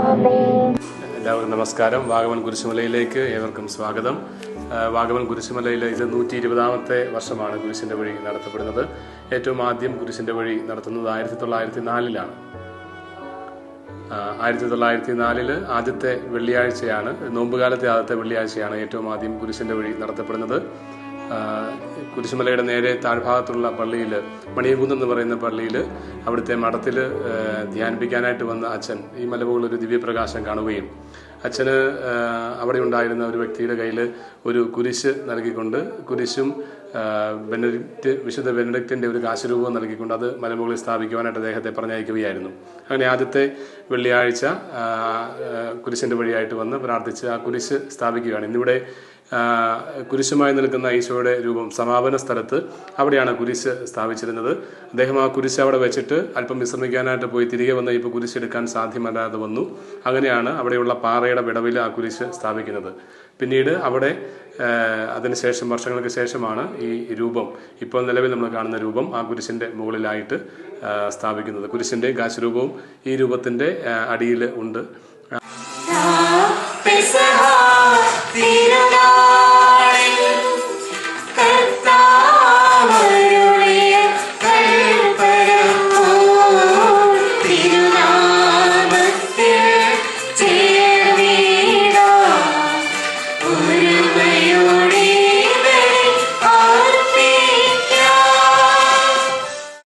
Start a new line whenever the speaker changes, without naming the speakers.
എല്ലാവർക്കും നമസ്കാരം. വാഗമൺ കുരിശുമലയിലേക്ക് ഏവർക്കും സ്വാഗതം. വാഗമൺ കുരിശുമലയിൽ ഇത് 120ാമത്തെ വർഷമാണ് കുരിശിൻ്റെ വഴി നടത്തപ്പെടുന്നത്. ഏറ്റവും ആദ്യം കുരിശിൻ്റെ വഴി നടത്തുന്നത് 1904 1904 ആദ്യത്തെ വെള്ളിയാഴ്ചയാണ്, നോമ്പുകാലത്തെ ആദ്യത്തെ വെള്ളിയാഴ്ചയാണ് ഏറ്റവും ആദ്യം കുരിശിൻ്റെ വഴി നടത്തപ്പെടുന്നത്. കുരിശുമലയുടെ നേരെ താഴ്ഭാഗത്തുള്ള പള്ളിയിൽ, മണിയകുന്ന് എന്ന് പറയുന്ന പള്ളിയിൽ, അവിടുത്തെ മഠത്തിൽ ധ്യാനിപ്പിക്കാനായിട്ട് വന്ന അച്ഛൻ ഈ മലമുകളിലൊരു ദിവ്യപ്രകാശം കാണുകയും അച്ഛന് അവിടെ ഉണ്ടായിരുന്ന ഒരു വ്യക്തിയുടെ കയ്യിൽ ഒരു കുരിശ് നൽകിക്കൊണ്ട്, കുരിശും വിശുദ്ധ ബെനഡിക്റ്റിൻ്റെ ഒരു കാശരൂപവും നൽകിക്കൊണ്ട് അത് മലമുകളിൽ സ്ഥാപിക്കുവാനായിട്ട് അദ്ദേഹത്തെ പറഞ്ഞയക്കുകയായിരുന്നു. അങ്ങനെ ആദ്യത്തെ വെള്ളിയാഴ്ച കുരിശിൻ്റെ വഴിയായിട്ട് വന്ന് പ്രാർത്ഥിച്ച് ആ കുരിശ് സ്ഥാപിക്കുകയാണ്. ഇന്നിവിടെ കുരിശുമായി നിൽക്കുന്ന ഈശോയുടെ രൂപം സമാപന സ്ഥലത്ത് അവിടെയാണ് കുരിശ് സ്ഥാപിച്ചിരുന്നത്. അദ്ദേഹം ആ കുരിശ് അവിടെ വെച്ചിട്ട് അല്പം വിശ്രമിക്കാനായിട്ട് പോയി തിരികെ വന്ന് ഇപ്പോൾ കുരിശെടുക്കാൻ സാധ്യമല്ലാതെ വന്നു. അങ്ങനെയാണ് അവിടെയുള്ള പാറയുടെ വിടവിൽ ആ കുരിശ് സ്ഥാപിക്കുന്നത്. പിന്നീട് അവിടെ അതിനുശേഷം വർഷങ്ങൾക്ക് ശേഷമാണ് ഈ രൂപം, ഇപ്പോൾ നിലവിൽ നമ്മൾ കാണുന്ന രൂപം, ആ കുരിശിൻ്റെ മുകളിലായിട്ട് സ്ഥാപിക്കുന്നത്. കുരിശിൻ്റെ കാശരൂപവും ഈ രൂപത്തിൻ്റെ അടിയിൽ ഉണ്ട്.